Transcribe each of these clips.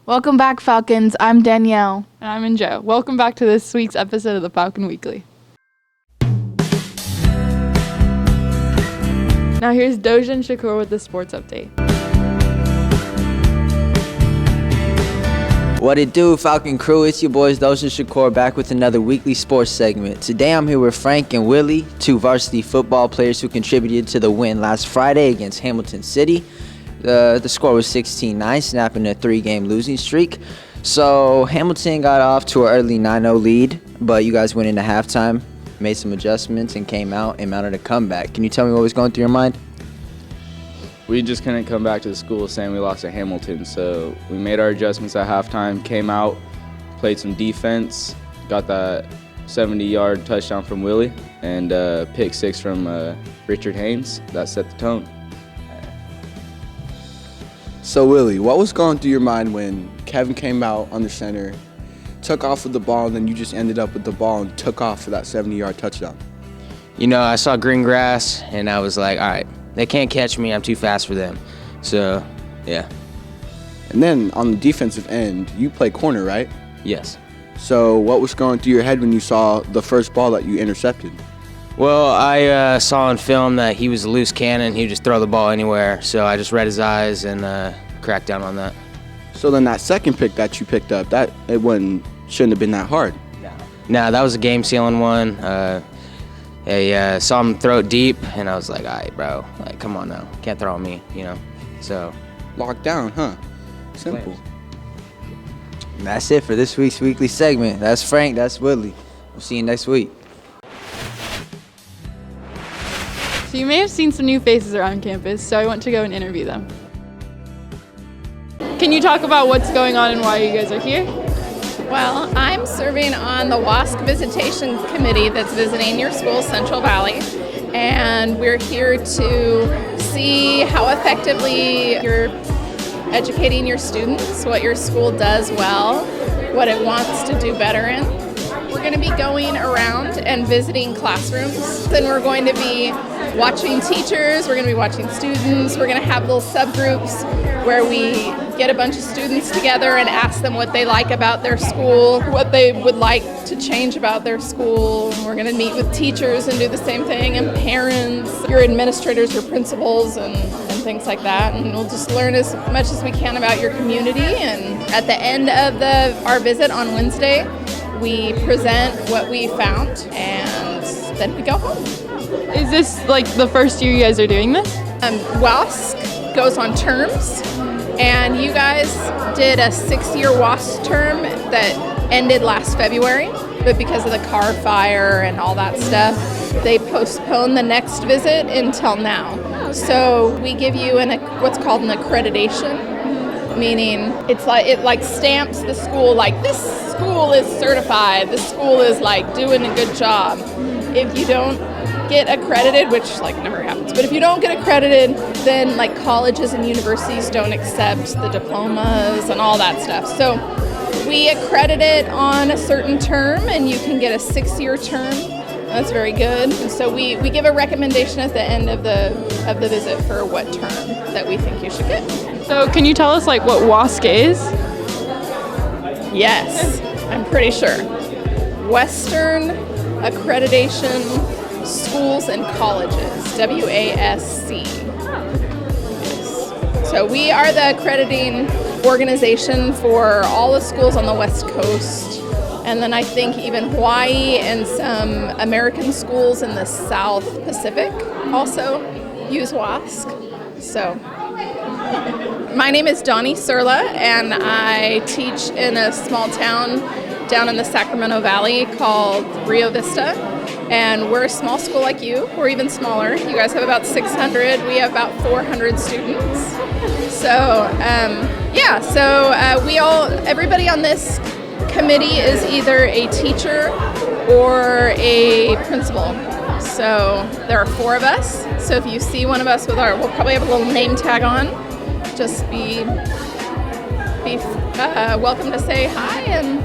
Welcome back, Falcons. I'm Danielle. And I'm Joe. Welcome back to this week's episode of the Falcon Weekly. Now here's Doja and Shakur with the sports update. What it do, Falcon crew? It's your boys Doja and Shakur back with another weekly sports segment. Today I'm here with Frank and Willie, two varsity football players who contributed to the win last Friday against Hamilton City. The score was 16-9, snapping a 3-game losing streak. So Hamilton got off to an early 9-0 lead, but you guys went into halftime, made some adjustments, and came out and mounted a comeback. Can you tell me what was going through your mind? We just couldn't come back to the school saying we lost to Hamilton, so we made our adjustments at halftime, came out, played some defense, got that 70-yard touchdown from Willie, and pick 6 from Richard Haynes. That set the tone. So Willie, what was going through your mind when Kevin came out on the center, took off with the ball, and then you just ended up with the ball and took off for that 70-yard touchdown? You know, I saw green grass, and I was like, all right, they can't catch me. I'm too fast for them. So, yeah. And then on the defensive end, you play corner, right? Yes. So what was going through your head when you saw the first ball that you intercepted? Well, I saw on film that he was a loose cannon. He would just throw the ball anywhere. So I just read his eyes and cracked down on that. So then that second pick that you picked up, shouldn't have been that hard. No, that was a game-sealing one. I saw him throw it deep, and I was like, all right, bro, like, come on now. Can't throw on me, you know? So. Locked down, huh? Simple. And that's it for this week's weekly segment. That's Frank, that's Willie. We'll see you next week. So you may have seen some new faces around campus, so I want to go and interview them. Can you talk about what's going on and why you guys are here? Well, I'm serving on the WASC Visitation Committee that's visiting your school, Central Valley, and we're here to see how effectively you're educating your students, what your school does well, what it wants to do better in. We're going to be going around and visiting classrooms, then we're going to be watching teachers, we're going to be watching students, we're going to have little subgroups where we get a bunch of students together and ask them what they like about their school, what they would like to change about their school. We're going to meet with teachers and do the same thing, and parents, your administrators, your principals, and things like that. And we'll just learn as much as we can about your community. And at the end of our visit on Wednesday, we present what we found, and then we go home. Is this like the first year you guys are doing this? WASC goes on terms, and you guys did a 6-year WASC term that ended last February, but because of the car fire and all that stuff, they postponed the next visit until now. So we give you what's called an accreditation, meaning it stamps the school like this school is certified, this school is like doing a good job. If you don't get accredited, which like never happens, but if you don't get accredited, then like colleges and universities don't accept the diplomas and all that stuff. So we accredit it on a certain term, and you can get a 6-year term. That's very good. And so we give a recommendation at the end of the visit for what term that we think you should get. So can you tell us like what WASC is? Yes, I'm pretty sure. Western Accreditation Schools and Colleges, WASC. Yes. So we are the accrediting organization for all the schools on the West Coast, and then I think even Hawaii and some American schools in the South Pacific also use WASC. So my name is Donnie Surla, and I teach in a small town down in the Sacramento Valley called Rio Vista. And we're a small school like you. We're even smaller. You guys have about 600. We have about 400 students. So, everybody on this committee is either a teacher or a principal. So there are 4 of us. So if you see one of us we'll probably have a little name tag on. Just be welcome to say hi and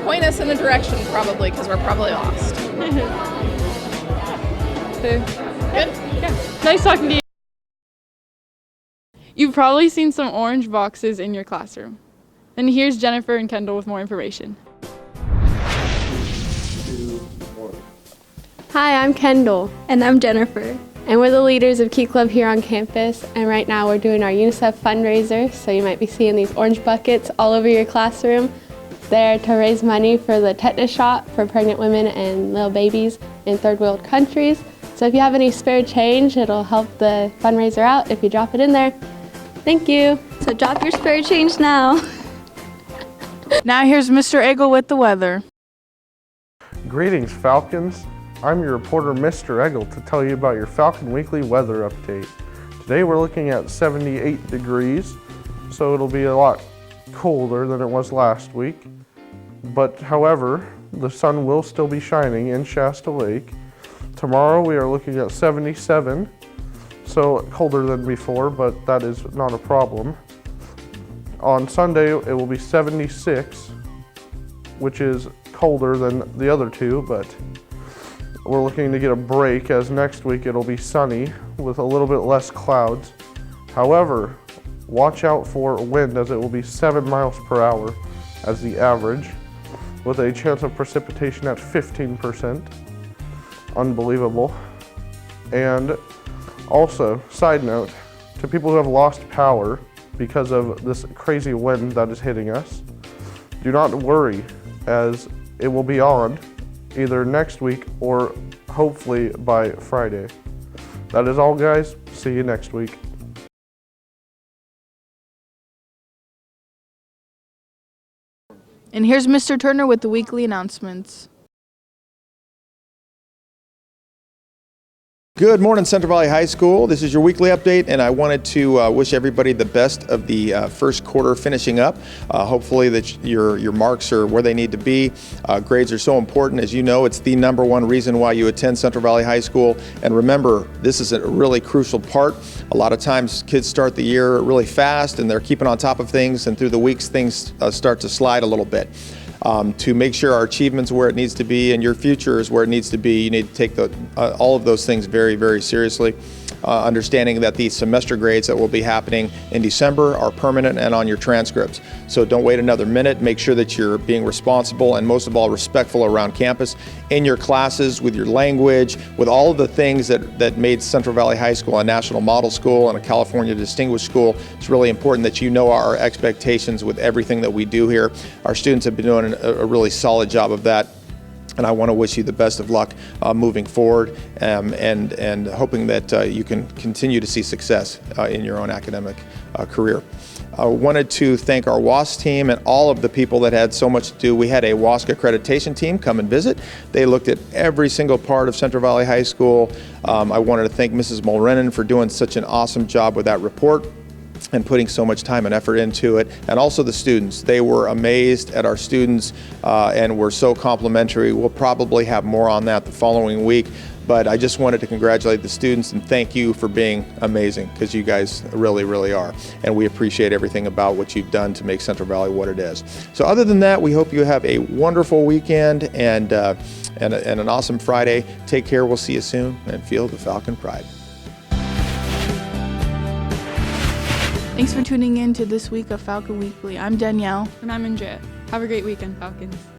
point us in a direction, probably, because we're probably lost. Good? Yeah. Nice talking to you. You've probably seen some orange boxes in your classroom. And here's Jennifer and Kendall with more information. Hi, I'm Kendall. And I'm Jennifer. And we're the leaders of Key Club here on campus. And right now we're doing our UNICEF Fundraiser. So you might be seeing these orange buckets all over your classroom. It's there to raise money for the tetanus shot for pregnant women and little babies in third world countries. So if you have any spare change, it'll help the fundraiser out if you drop it in there. Thank you. So drop your spare change now. Now here's Mr. Eagle with the weather. Greetings, Falcons. I'm your reporter, Mr. Eggle, to tell you about your Falcon Weekly weather update. Today we're looking at 78 degrees, so it'll be a lot colder than it was last week. But however, the sun will still be shining in Shasta Lake. Tomorrow we are looking at 77, so colder than before, but that is not a problem. On Sunday it will be 76, which is colder than the other two, but we're looking to get a break as next week it'll be sunny with a little bit less clouds. However, watch out for wind as it will be 7 miles per hour as the average with a chance of precipitation at 15%. Unbelievable. And also, side note, to people who have lost power because of this crazy wind that is hitting us, do not worry as it will be on either next week or hopefully by Friday. That is all, guys. See you next week. And here's Mr. Turner with the weekly announcements. Good morning, Central Valley High School. This is your weekly update, and I wanted to wish everybody the best of the first quarter finishing up. Hopefully that your marks are where they need to be. Grades are so important. As you know, it's the #1 reason why you attend Central Valley High School. And remember, this is a really crucial part. A lot of times kids start the year really fast and they're keeping on top of things, and through the weeks things start to slide a little bit. To make sure our achievements are where it needs to be and your future is where it needs to be, you need to take all of those things very, very seriously. Understanding that the semester grades that will be happening in December are permanent and on your transcripts. So don't wait another minute. Make sure that you're being responsible and most of all respectful around campus, in your classes, with your language, with all of the things that made Central Valley High School a national model school and a California distinguished school. It's really important that you know our expectations with everything that we do here. Our students have been doing a really solid job of that. And I want to wish you the best of luck moving forward and hoping that you can continue to see success in your own academic career. I wanted to thank our WASC team and all of the people that had so much to do. We had a WASC accreditation team come and visit. They looked at every single part of Central Valley High School. I wanted to thank Mrs. Mulrennan for doing such an awesome job with that report and putting so much time and effort into it, and also the students. They were amazed at our students and were so complimentary. We'll probably have more on that the following week, but I just wanted to congratulate the students and thank you for being amazing, because you guys really, really are. And we appreciate everything about what you've done to make Central Valley what it is. So other than that, we hope you have a wonderful weekend and an awesome Friday. Take care, we'll see you soon, and feel the Falcon pride. Thanks for tuning in to this week of Falcon Weekly. I'm Danielle. And I'm Andrea. Have a great weekend, Falcons.